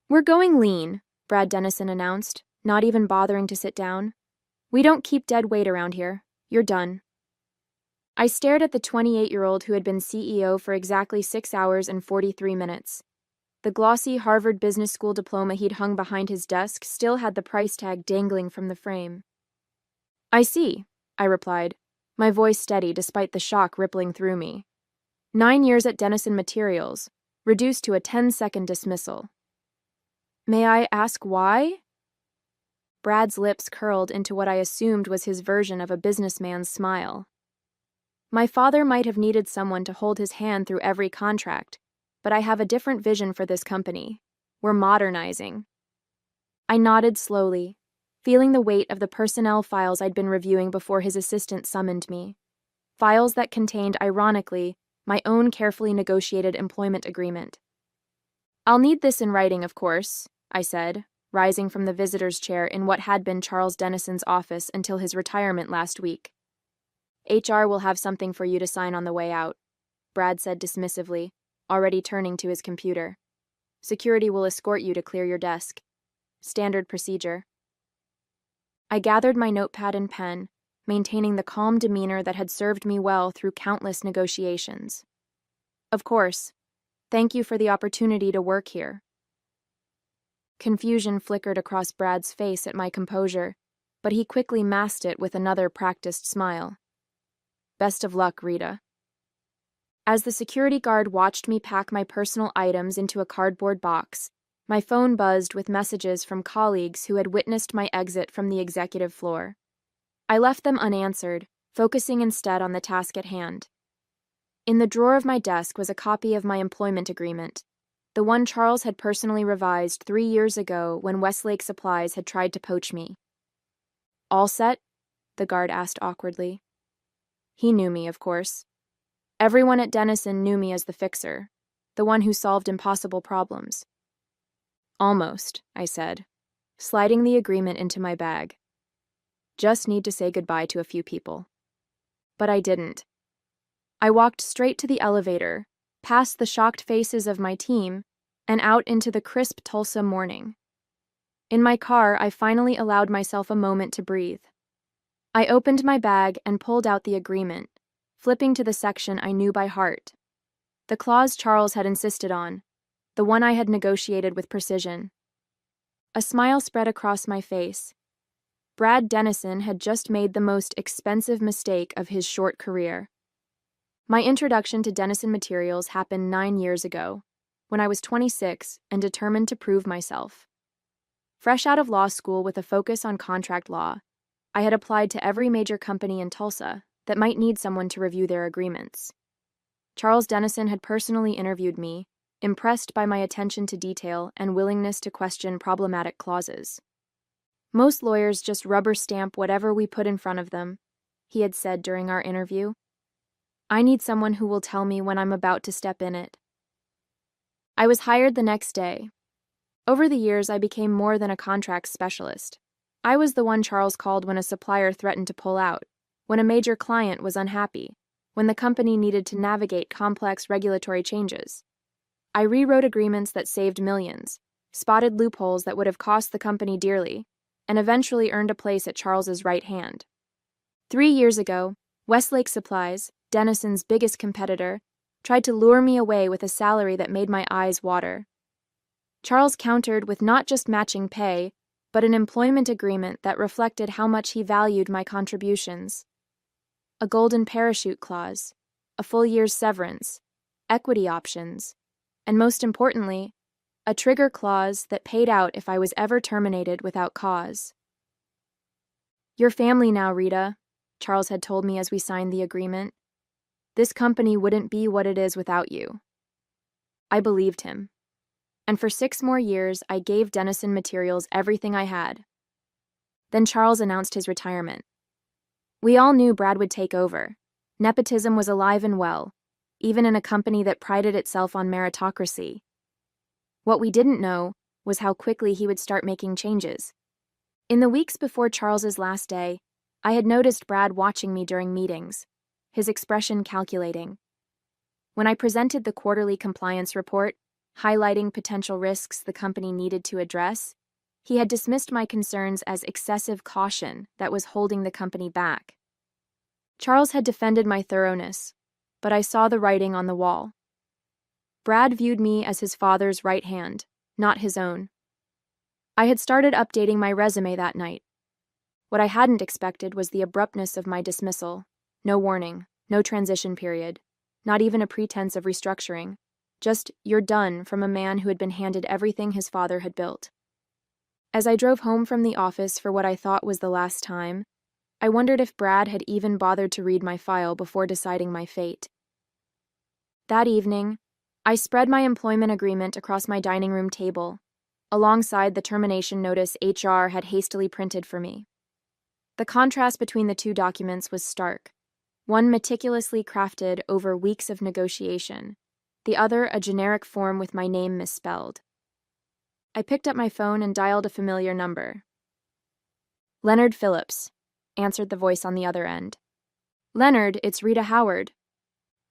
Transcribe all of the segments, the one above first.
We're going lean, Brad Dennison announced, not even bothering to sit down. We don't keep dead weight around here. You're done. I stared at the 28-year-old who had been CEO for exactly 6 hours and 43 minutes. The glossy Harvard Business School diploma he'd hung behind his desk still had the price tag dangling from the frame. I see, I replied, my voice steady despite the shock rippling through me. 9 years at Dennison Materials, reduced to a 10-second dismissal. May I ask why? Brad's lips curled into what I assumed was his version of a businessman's smile. My father might have needed someone to hold his hand through every contract, but I have a different vision for this company. We're modernizing. I nodded slowly, feeling the weight of the personnel files I'd been reviewing before his assistant summoned me. Files that contained, ironically, my own carefully negotiated employment agreement. I'll need this in writing, of course, I said, rising from the visitor's chair in what had been Charles Dennison's office until his retirement last week. HR will have something for you to sign on the way out, Brad said dismissively, already turning to his computer. Security will escort you to clear your desk. Standard procedure. I gathered my notepad and pen, maintaining the calm demeanor that had served me well through countless negotiations. Of course. Thank you for the opportunity to work here. Confusion flickered across Brad's face at my composure, but he quickly masked it with another practiced smile. Best of luck, Rita. As the security guard watched me pack my personal items into a cardboard box, my phone buzzed with messages from colleagues who had witnessed my exit from the executive floor. I left them unanswered, focusing instead on the task at hand. In the drawer of my desk was a copy of my employment agreement, the one Charles had personally revised 3 years ago when Westlake Supplies had tried to poach me. All set? The guard asked awkwardly. He knew me, of course. Everyone at Dennison knew me as the fixer, the one who solved impossible problems. Almost, I said, sliding the agreement into my bag. Just need to say goodbye to a few people. But I didn't. I walked straight to the elevator, past the shocked faces of my team, and out into the crisp Tulsa morning. In my car, I finally allowed myself a moment to breathe. I opened my bag and pulled out the agreement, flipping to the section I knew by heart. The clause Charles had insisted on, the one I had negotiated with precision. A smile spread across my face. Brad Dennison had just made the most expensive mistake of his short career. My introduction to Dennison Materials happened 9 years ago, when I was 26 and determined to prove myself. Fresh out of law school with a focus on contract law, I had applied to every major company in Tulsa that might need someone to review their agreements. Charles Dennison had personally interviewed me, impressed by my attention to detail and willingness to question problematic clauses. Most lawyers just rubber stamp whatever we put in front of them, he had said during our interview. I need someone who will tell me when I'm about to step in it. I was hired the next day. Over the years, I became more than a contracts specialist. I was the one Charles called when a supplier threatened to pull out, when a major client was unhappy, when the company needed to navigate complex regulatory changes. I rewrote agreements that saved millions, spotted loopholes that would have cost the company dearly, and eventually earned a place at Charles's right hand. 3 years ago, Westlake Supplies, Dennison's biggest competitor, tried to lure me away with a salary that made my eyes water. Charles countered with not just matching pay, but an employment agreement that reflected how much he valued my contributions. A golden parachute clause, a full year's severance, equity options, and most importantly, a trigger clause that paid out if I was ever terminated without cause. Your family now, Rita, Charles had told me as we signed the agreement. This company wouldn't be what it is without you. I believed him. And for 6 more years, I gave Dennison Materials everything I had. Then Charles announced his retirement. We all knew Brad would take over. Nepotism was alive and well, even in a company that prided itself on meritocracy. What we didn't know was how quickly he would start making changes. In the weeks before Charles's last day, I had noticed Brad watching me during meetings, his expression calculating. When I presented the quarterly compliance report, highlighting potential risks the company needed to address. He had dismissed my concerns as excessive caution that was holding the company back. Charles had defended my thoroughness, but I saw the writing on the wall. Brad viewed me as his father's right hand, not his own. I had started updating my resume that night. What I hadn't expected was the abruptness of my dismissal. No warning, no transition period, not even a pretense of restructuring. Just, "You're done," from a man who had been handed everything his father had built. As I drove home from the office for what I thought was the last time, I wondered if Brad had even bothered to read my file before deciding my fate. That evening, I spread my employment agreement across my dining room table, alongside the termination notice HR had hastily printed for me. The contrast between the two documents was stark. One meticulously crafted over weeks of negotiation, the other a generic form with my name misspelled. I picked up my phone and dialed a familiar number. "Leonard Phillips," answered the voice on the other end. "Leonard, it's Rita Howard."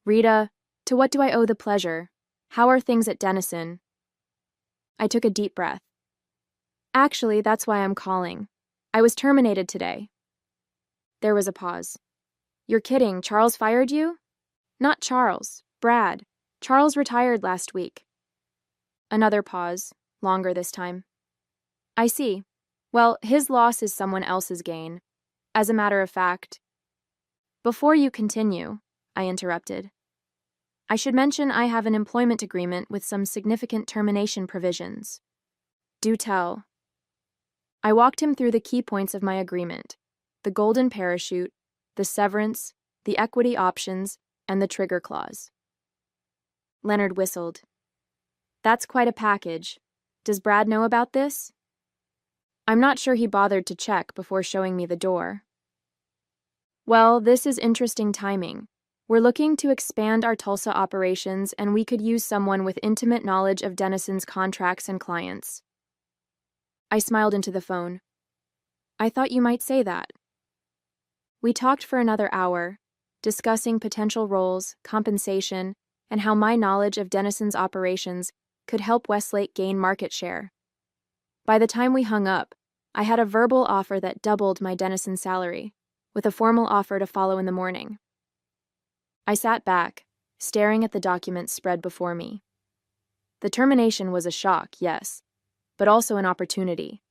"Rita, to what do I owe the pleasure? How are things at Denison?" I took a deep breath. "Actually, that's why I'm calling. I was terminated today." There was a pause. "You're kidding, Charles fired you?" "Not Charles, Brad. Charles retired last week." Another pause, longer this time. "I see. Well, his loss is someone else's gain. As a matter of fact..." "Before you continue," I interrupted, "I should mention I have an employment agreement with some significant termination provisions." "Do tell." I walked him through the key points of my agreement: the golden parachute, the severance, the equity options, and the trigger clause. Leonard whistled. "That's quite a package. Does Brad know about this?" "I'm not sure he bothered to check before showing me the door." "Well, this is interesting timing. We're looking to expand our Tulsa operations, and we could use someone with intimate knowledge of Denison's contracts and clients." I smiled into the phone. "I thought you might say that." We talked for another hour, discussing potential roles, compensation, and how my knowledge of Denison's operations could help Westlake gain market share. By the time we hung up, I had a verbal offer that doubled my Denison salary, with a formal offer to follow in the morning. I sat back, staring at the documents spread before me. The termination was a shock, yes, but also an opportunity,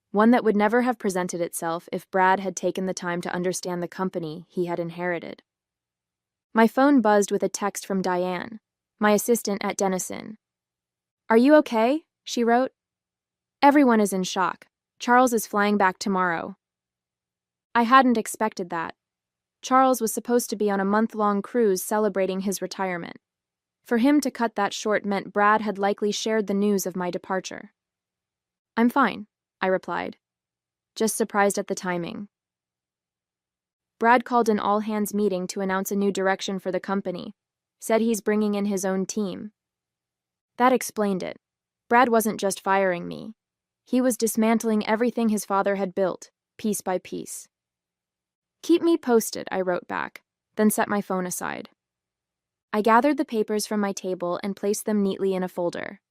one that would never have presented itself if Brad had taken the time to understand the company he had inherited. My phone buzzed with a text from Diane, my assistant at Denison. "Are you okay?" she wrote. "Everyone is in shock. Charles is flying back tomorrow." I hadn't expected that. Charles was supposed to be on a month-long cruise celebrating his retirement. For him to cut that short meant Brad had likely shared the news of my departure. "I'm fine," I replied, just surprised at the timing. Brad called an all-hands meeting to announce a new direction for the company, said he's bringing in his own team. That explained it. Brad wasn't just firing me. He was dismantling everything his father had built, piece by piece. "Keep me posted," I wrote back, then set my phone aside. I gathered the papers from my table and placed them neatly in a folder.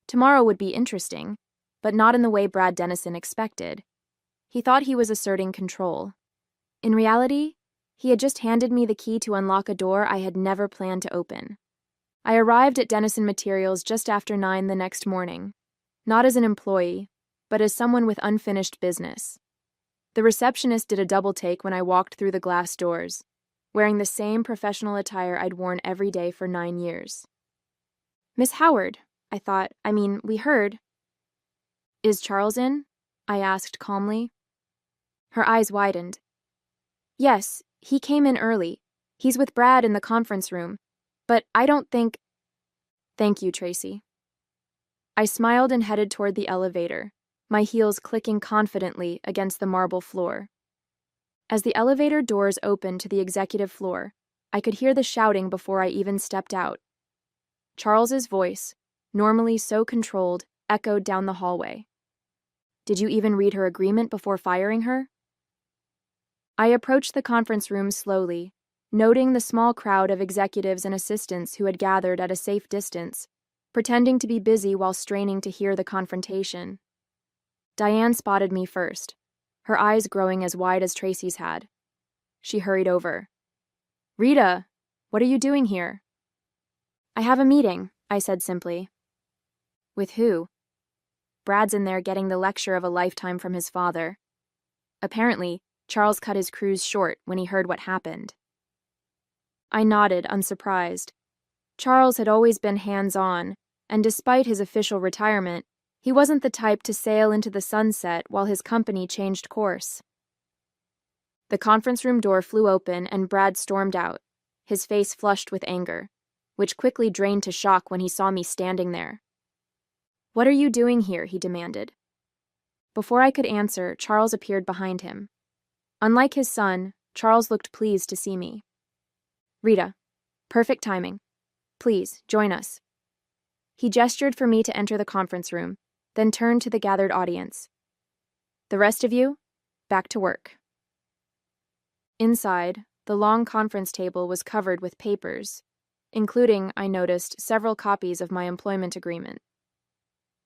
Tomorrow would be interesting, but not in the way Brad Denison expected. He thought he was asserting control. In reality, he had just handed me the key to unlock a door I had never planned to open. I arrived at Denison Materials just after 9 the next morning, not as an employee, but as someone with unfinished business. The receptionist did a double take when I walked through the glass doors, wearing the same professional attire I'd worn every day for 9 years. "Miss Howard," I thought, we heard." "Is Charles in?" I asked calmly. Her eyes widened. "Yes, he came in early. He's with Brad in the conference room. But I don't think..." "Thank you, Tracy." I smiled and headed toward the elevator, my heels clicking confidently against the marble floor. As the elevator doors opened to the executive floor, I could hear the shouting before I even stepped out. Charles's voice, normally so controlled, echoed down the hallway. "Did you even read her agreement before firing her?" I approached the conference room slowly, noting the small crowd of executives and assistants who had gathered at a safe distance, pretending to be busy while straining to hear the confrontation. Diane spotted me first, her eyes growing as wide as Tracy's had. She hurried over. "Rita, what are you doing here?" "I have a meeting," I said simply. "With who?" "Brad's in there getting the lecture of a lifetime from his father." Apparently, Charles cut his cruise short when he heard what happened. I nodded, unsurprised. Charles had always been hands-on, and despite his official retirement, he wasn't the type to sail into the sunset while his company changed course. The conference room door flew open and Brad stormed out, his face flushed with anger, which quickly drained to shock when he saw me standing there. "What are you doing here?" he demanded. Before I could answer, Charles appeared behind him. Unlike his son, Charles looked pleased to see me. "Rita, perfect timing. Please, join us." He gestured for me to enter the conference room, then turned to the gathered audience. "The rest of you, back to work." Inside, the long conference table was covered with papers, including, I noticed, several copies of my employment agreement.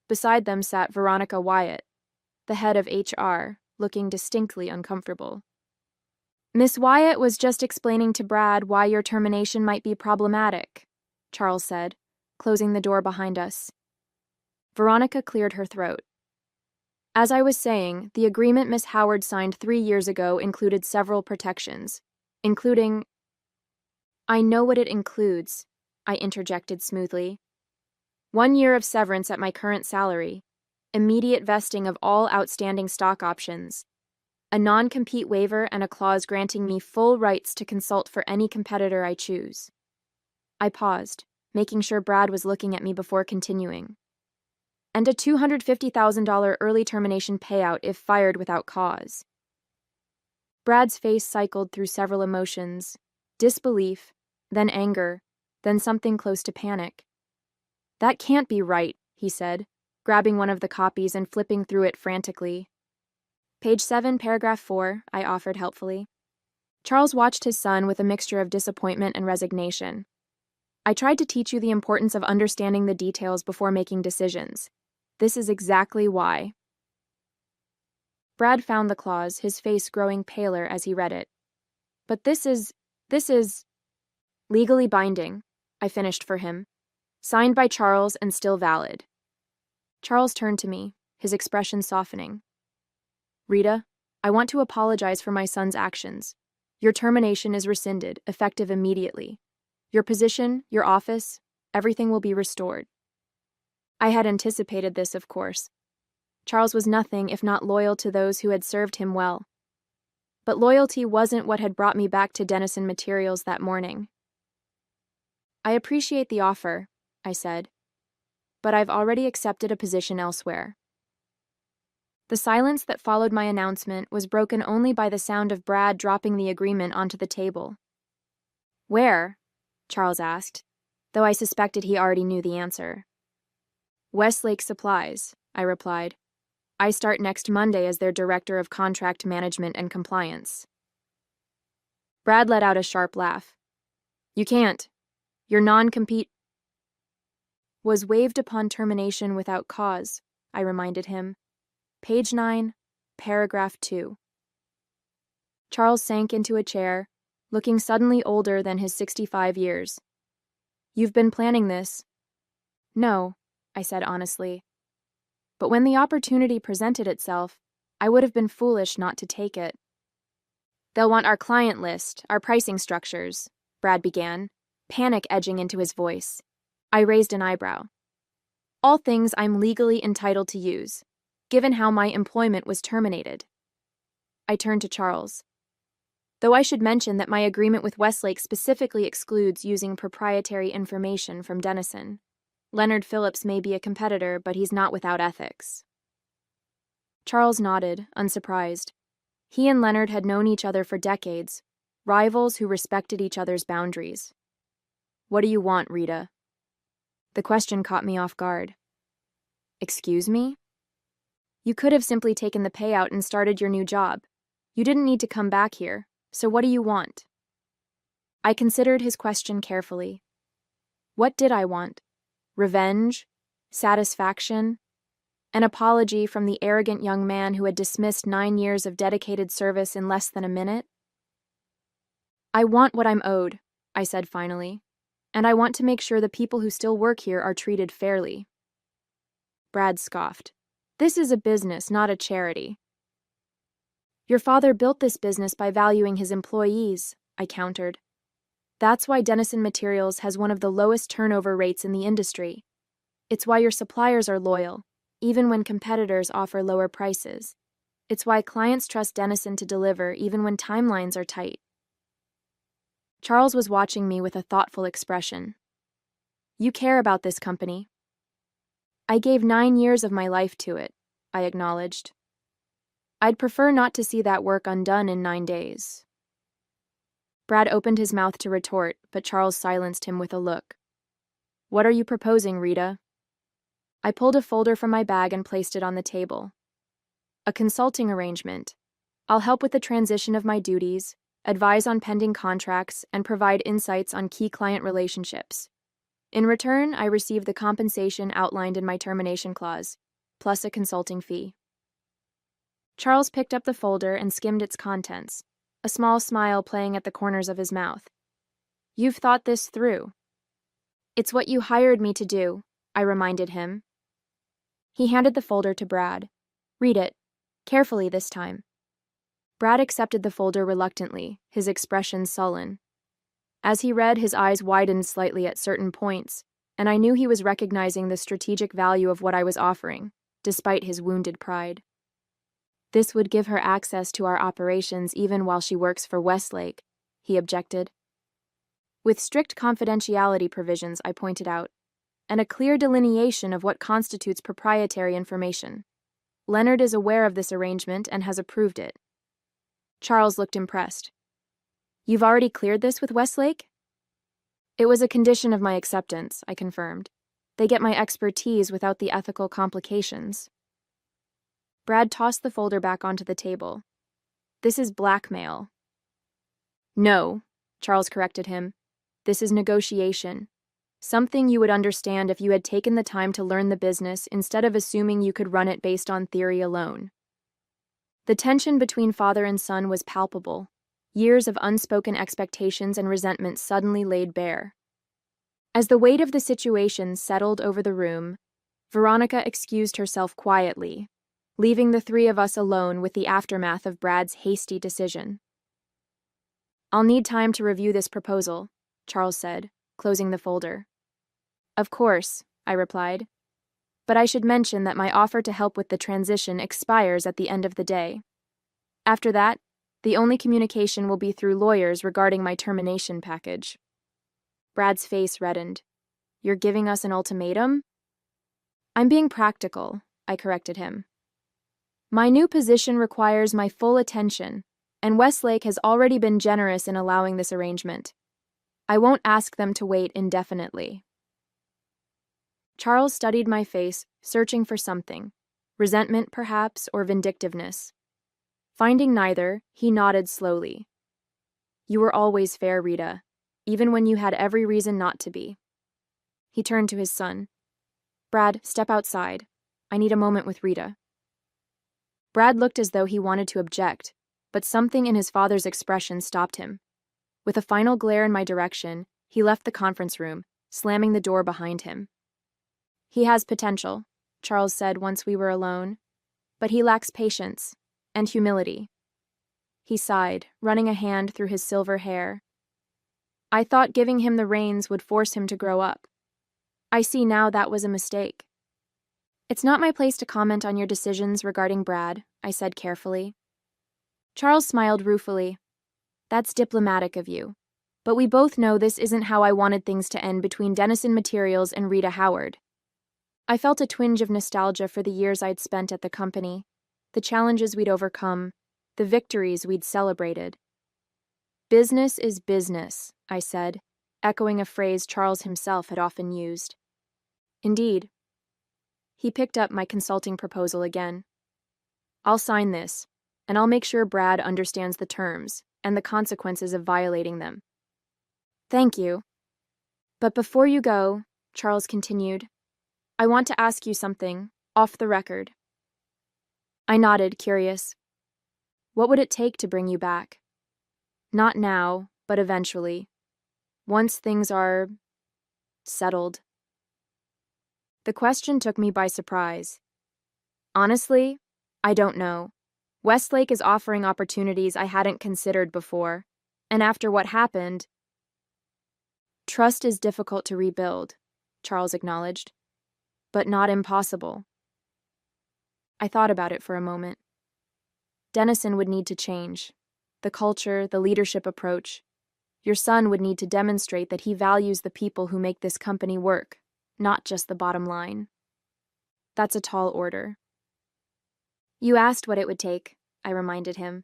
Beside them sat Veronica Wyatt, the head of HR, looking distinctly uncomfortable. "Miss Wyatt was just explaining to Brad why your termination might be problematic," Charles said, closing the door behind us. Veronica cleared her throat. "As I was saying, the agreement Miss Howard signed 3 years ago included several protections, including—" "I know what it includes," I interjected smoothly. "1 year of severance at my current salary, immediate vesting of all outstanding stock options, a non-compete waiver and a clause granting me full rights to consult for any competitor I choose." I paused, making sure Brad was looking at me before continuing. "And a $250,000 early termination payout if fired without cause." Brad's face cycled through several emotions: disbelief, then anger, then something close to panic. "That can't be right," he said, grabbing one of the copies and flipping through it frantically. "Page 7, paragraph 4, I offered helpfully. Charles watched his son with a mixture of disappointment and resignation. "I tried to teach you the importance of understanding the details before making decisions. This is exactly why." Brad found the clause, his face growing paler as he read it. "But this is legally binding," I finished for him. "Signed by Charles and still valid." Charles turned to me, his expression softening. "Rita, I want to apologize for my son's actions. Your termination is rescinded, effective immediately. Your position, your office, everything will be restored." I had anticipated this, of course. Charles was nothing if not loyal to those who had served him well. But loyalty wasn't what had brought me back to Denison Materials that morning. "I appreciate the offer," I said, "but I've already accepted a position elsewhere." The silence that followed my announcement was broken only by the sound of Brad dropping the agreement onto the table. "Where?" Charles asked, though I suspected he already knew the answer. "Westlake Supplies," I replied. "I start next Monday as their Director of Contract Management and Compliance." Brad let out a sharp laugh. "You can't. Your non-compete was waived upon termination without cause," I reminded him. Page 9, paragraph 2. Charles sank into a chair, looking suddenly older than his 65 years. "You've been planning this." "No," I said honestly. "But when the opportunity presented itself, I would have been foolish not to take it." "They'll want our client list, our pricing structures," Brad began, panic edging into his voice. I raised an eyebrow. "All things I'm legally entitled to use, given how my employment was terminated." I turned to Charles. "Though I should mention that my agreement with Westlake specifically excludes using proprietary information from Denison. Leonard Phillips may be a competitor, but he's not without ethics." Charles nodded, unsurprised. He and Leonard had known each other for decades, rivals who respected each other's boundaries. "What do you want, Rita?" The question caught me off guard. "Excuse me?" "You could have simply taken the payout and started your new job. You didn't need to come back here, so what do you want?" I considered his question carefully. What did I want? Revenge? Satisfaction? An apology from the arrogant young man who had dismissed 9 years of dedicated service in less than a minute? I want what I'm owed, I said finally, and I want to make sure the people who still work here are treated fairly. Brad scoffed. This is a business, not a charity. Your father built this business by valuing his employees, I countered. That's why Denison Materials has one of the lowest turnover rates in the industry. It's why your suppliers are loyal, even when competitors offer lower prices. It's why clients trust Denison to deliver even when timelines are tight. Charles was watching me with a thoughtful expression. You care about this company. I gave 9 years of my life to it, I acknowledged. I'd prefer not to see that work undone in 9 days. Brad opened his mouth to retort, but Charles silenced him with a look. What are you proposing, Rita? I pulled a folder from my bag and placed it on the table. A consulting arrangement. I'll help with the transition of my duties, advise on pending contracts, and provide insights on key client relationships. In return, I receive the compensation outlined in my termination clause, plus a consulting fee. Charles picked up the folder and skimmed its contents, a small smile playing at the corners of his mouth. You've thought this through. It's what you hired me to do, I reminded him. He handed the folder to Brad. Read it, carefully this time. Brad accepted the folder reluctantly, his expression sullen. As he read, his eyes widened slightly at certain points, and I knew he was recognizing the strategic value of what I was offering, despite his wounded pride. This would give her access to our operations even while she works for Westlake, he objected. With strict confidentiality provisions, I pointed out, and a clear delineation of what constitutes proprietary information. Leonard is aware of this arrangement and has approved it. Charles looked impressed. You've already cleared this with Westlake? It was a condition of my acceptance, I confirmed. They get my expertise without the ethical complications. Brad tossed the folder back onto the table. This is blackmail. No, Charles corrected him. This is negotiation. Something you would understand if you had taken the time to learn the business instead of assuming you could run it based on theory alone. The tension between father and son was palpable. Years of unspoken expectations and resentment suddenly laid bare. As the weight of the situation settled over the room, Veronica excused herself quietly, leaving the three of us alone with the aftermath of Brad's hasty decision. I'll need time to review this proposal, Charles said, closing the folder. Of course, I replied. But I should mention that my offer to help with the transition expires at the end of the day. After that, the only communication will be through lawyers regarding my termination package. Brad's face reddened. You're giving us an ultimatum? I'm being practical, I corrected him. My new position requires my full attention, and Westlake has already been generous in allowing this arrangement. I won't ask them to wait indefinitely. Charles studied my face, searching for something, resentment perhaps, or vindictiveness. Finding neither, he nodded slowly. You were always fair, Rita, even when you had every reason not to be. He turned to his son. Brad, step outside. I need a moment with Rita. Brad looked as though he wanted to object, but something in his father's expression stopped him. With a final glare in my direction, he left the conference room, slamming the door behind him. He has potential, Charles said once we were alone, but he lacks patience and humility. He sighed, running a hand through his silver hair. I thought giving him the reins would force him to grow up. I see now that was a mistake. It's not my place to comment on your decisions regarding Brad, I said carefully. Charles smiled ruefully. That's diplomatic of you. But we both know this isn't how I wanted things to end between Denison Materials and Rita Howard. I felt a twinge of nostalgia for the years I'd spent at the company, the challenges we'd overcome, the victories we'd celebrated. Business is business, I said, echoing a phrase Charles himself had often used. Indeed. He picked up my consulting proposal again. I'll sign this, and I'll make sure Brad understands the terms and the consequences of violating them. Thank you. But before you go, Charles continued, I want to ask you something, off the record. I nodded, curious. What would it take to bring you back? Not now, but eventually. Once things are settled. The question took me by surprise. Honestly, I don't know. Westlake is offering opportunities I hadn't considered before, and after what happened, trust is difficult to rebuild, Charles acknowledged, but not impossible. I thought about it for a moment. Dennison would need to change. The culture, the leadership approach. Your son would need to demonstrate that he values the people who make this company work, not just the bottom line. That's a tall order. You asked what it would take, I reminded him.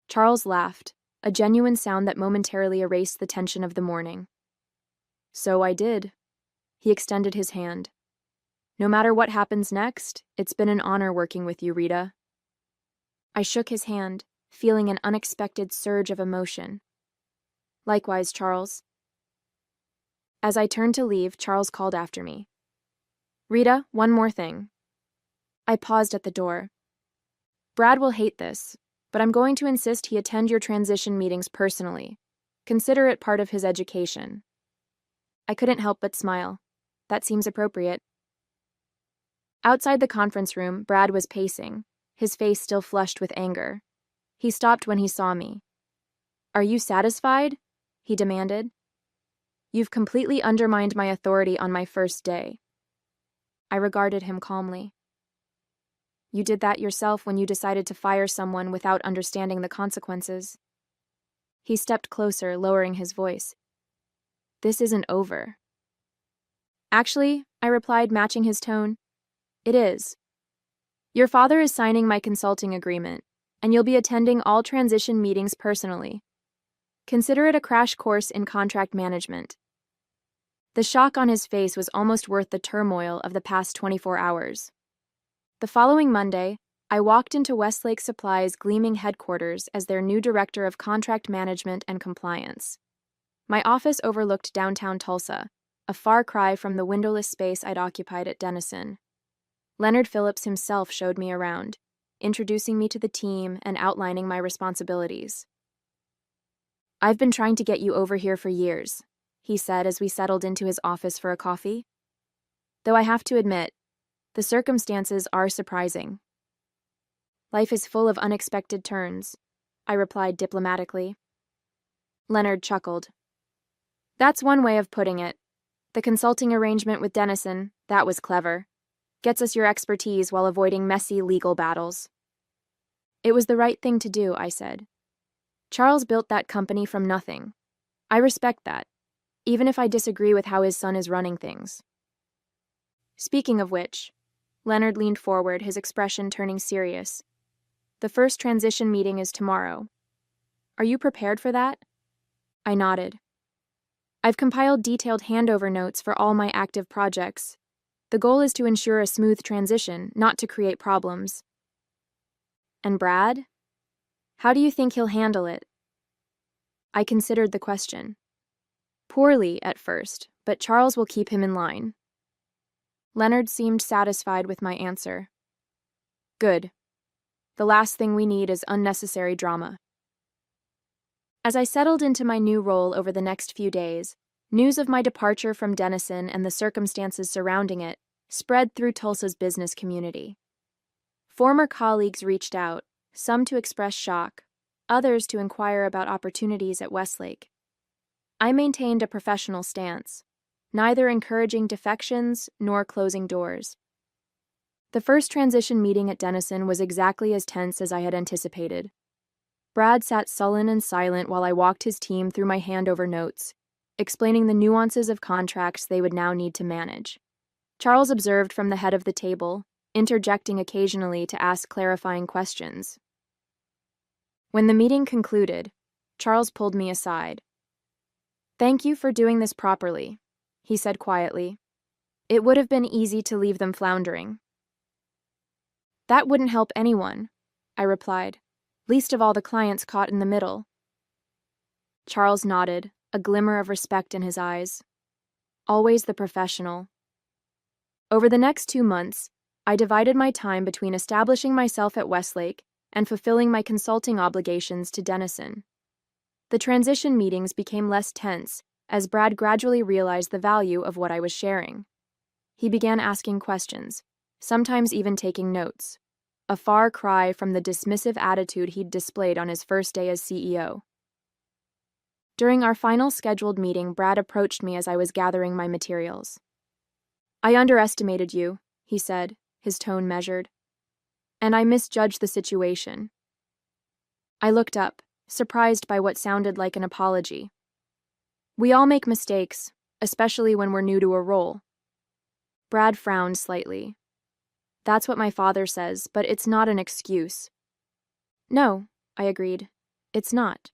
Charles laughed, a genuine sound that momentarily erased the tension of the morning. So I did. He extended his hand. No matter what happens next, it's been an honor working with you, Rita. I shook his hand, feeling an unexpected surge of emotion. Likewise, Charles. As I turned to leave, Charles called after me. Rita, one more thing. I paused at the door. Brad will hate this, but I'm going to insist he attend your transition meetings personally. Consider it part of his education. I couldn't help but smile. That seems appropriate. Outside the conference room, Brad was pacing, his face still flushed with anger. He stopped when he saw me. Are you satisfied? He demanded. You've completely undermined my authority on my first day. I regarded him calmly. You did that yourself when you decided to fire someone without understanding the consequences. He stepped closer, lowering his voice. This isn't over. Actually, I replied, matching his tone, it is. Your father is signing my consulting agreement, and you'll be attending all transition meetings personally. Consider it a crash course in contract management. The shock on his face was almost worth the turmoil of the past 24 hours. The following Monday, I walked into Westlake Supply's gleaming headquarters as their new director of contract management and compliance. My office overlooked downtown Tulsa, a far cry from the windowless space I'd occupied at Dennison. Leonard Phillips himself showed me around, introducing me to the team and outlining my responsibilities. I've been trying to get you over here for years, he said as we settled into his office for a coffee. Though I have to admit, the circumstances are surprising. Life is full of unexpected turns, I replied diplomatically. Leonard chuckled. That's one way of putting it. The consulting arrangement with Dennison, that was clever. Gets us your expertise while avoiding messy legal battles. It was the right thing to do, I said. Charles built that company from nothing. I respect that, even if I disagree with how his son is running things. Speaking of which, Leonard leaned forward, his expression turning serious. The first transition meeting is tomorrow. Are you prepared for that? I nodded. I've compiled detailed handover notes for all my active projects. The goal is to ensure a smooth transition, not to create problems. And Brad? How do you think he'll handle it? I considered the question. Poorly at first, but Charles will keep him in line. Leonard seemed satisfied with my answer. Good. The last thing we need is unnecessary drama. As I settled into my new role over the next few days, news of my departure from Dennison and the circumstances surrounding it spread through Tulsa's business community. Former colleagues reached out, some to express shock, others to inquire about opportunities at Westlake. I maintained a professional stance, neither encouraging defections nor closing doors. The first transition meeting at Dennison was exactly as tense as I had anticipated. Brad sat sullen and silent while I walked his team through my handover notes, explaining the nuances of contracts they would now need to manage. Charles observed from the head of the table, interjecting occasionally to ask clarifying questions. When the meeting concluded, Charles pulled me aside. Thank you for doing this properly, he said quietly. It would have been easy to leave them floundering. That wouldn't help anyone, I replied, least of all the clients caught in the middle. Charles nodded, a glimmer of respect in his eyes. Always the professional. Over the next 2 months, I divided my time between establishing myself at Westlake and fulfilling my consulting obligations to Denison. The transition meetings became less tense as Brad gradually realized the value of what I was sharing. He began asking questions, sometimes even taking notes, a far cry from the dismissive attitude he'd displayed on his first day as CEO. During our final scheduled meeting, Brad approached me as I was gathering my materials. "I underestimated you," he said, his tone measured, "and I misjudged the situation." I looked up, surprised by what sounded like an apology. "We all make mistakes, especially when we're new to a role." Brad frowned slightly. "That's what my father says, but it's not an excuse." "No," I agreed, "it's not.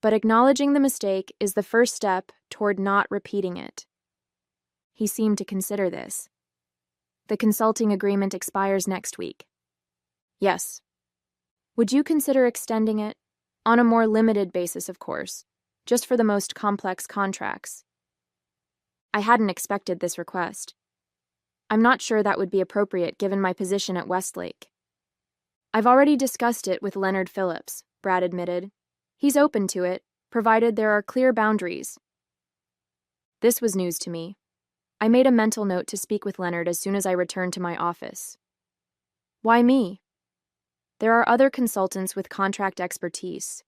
But acknowledging the mistake is the first step toward not repeating it." He seemed to consider this. "The consulting agreement expires next week." "Yes." "Would you consider extending it? On a more limited basis, of course, just for the most complex contracts." I hadn't expected this request. "I'm not sure that would be appropriate given my position at Westlake." "I've already discussed it with Leonard Phillips," Brad admitted. "He's open to it, provided there are clear boundaries." This was news to me. I made a mental note to speak with Leonard as soon as I returned to my office. "Why me?" "There are other consultants with contract expertise."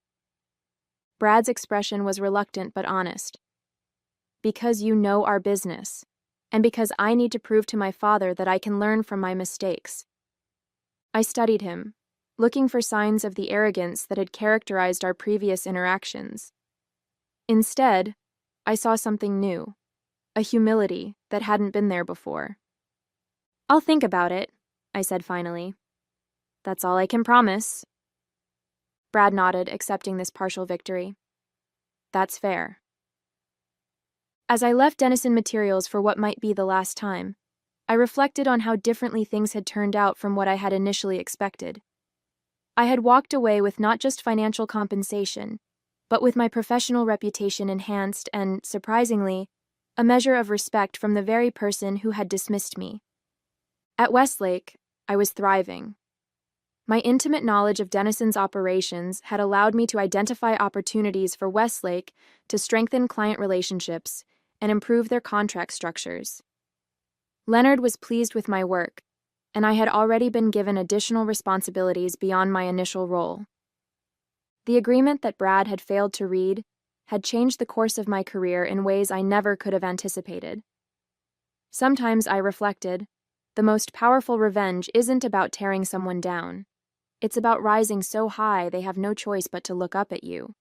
Brad's expression was reluctant but honest. "Because you know our business, and because I need to prove to my father that I can learn from my mistakes." I studied him, looking for signs of the arrogance that had characterized our previous interactions. Instead, I saw something new, a humility that hadn't been there before. "I'll think about it," I said finally. "That's all I can promise." Brad nodded, accepting this partial victory. "That's fair." As I left Denison Materials for what might be the last time, I reflected on how differently things had turned out from what I had initially expected. I had walked away with not just financial compensation, but with my professional reputation enhanced and, surprisingly, a measure of respect from the very person who had dismissed me. At Westlake, I was thriving. My intimate knowledge of Denison's operations had allowed me to identify opportunities for Westlake to strengthen client relationships and improve their contract structures. Leonard was pleased with my work, and I had already been given additional responsibilities beyond my initial role. The agreement that Brad had failed to read had changed the course of my career in ways I never could have anticipated. Sometimes I reflected, the most powerful revenge isn't about tearing someone down. It's about rising so high they have no choice but to look up at you.